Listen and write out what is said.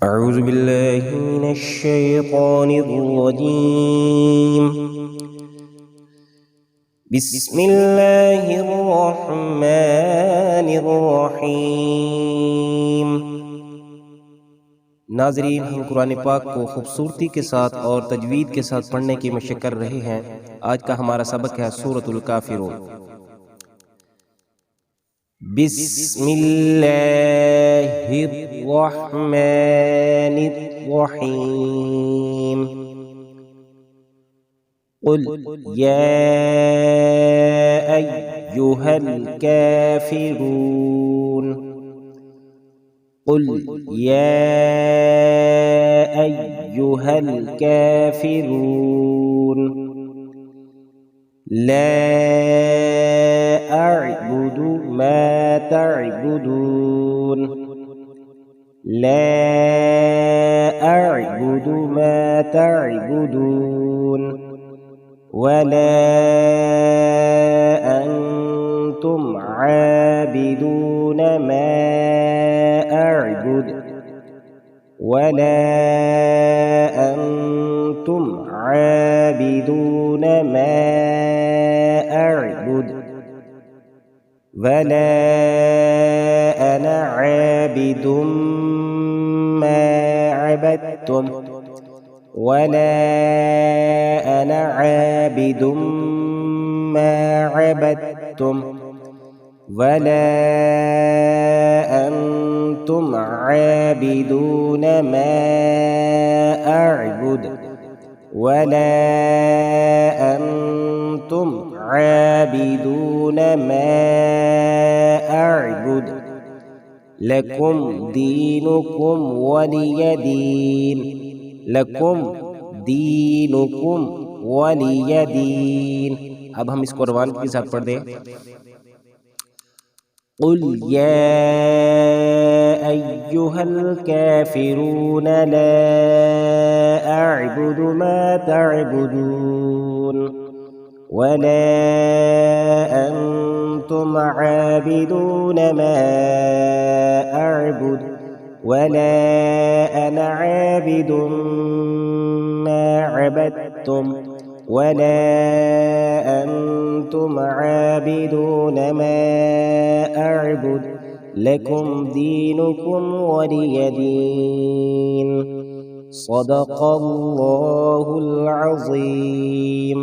أعوذ بالله من الشيطان الرجيم. بسم الله الرحمن الرحيم। नाज़रीन, हम कुरान पाक को खूबसूरती के साथ और तजवीद के साथ पढ़ने की मशक़ कर रहे हैं। आज का हमारा सबक है सूरतुल काफ़िरून। बिस्मिल्लाहिर्रहमानिर्रहीम। क़ुल या अय्युहल काफ़िरून। क़ुल या अय्युहल काफ़िरून। ला अअबुदु मा तअबुदून। ला अअबुदु मा तअबुदून वला अंतुम आबिदून मा अअबुद वला अंतुम आबिदून मा अअबुद वला अना आबिदुम मा अबदतुम वला अना आबिदुम मा अबदतुम वला अंतुम आबिदून मा अअबुद वला अंतुम आबिदून मा अअबुद लकुम दीनुकुम वलिय दीन। लकुम दीनुकुम वलिय दीन। अब हम इसको रवान के साथ पढ़ दें। क़ुल या अय्युहल काफ़िरून ला अअबुदु मा तअबुदून वला अंतुम आबिदून मा अअबुद वला अना आबिदुम मा अबदतुम वला अंतुम आबिदून मा अअबुद लकुम दीनुकुम वलिय दीन। सदक़ल्लाहुल अज़ीम।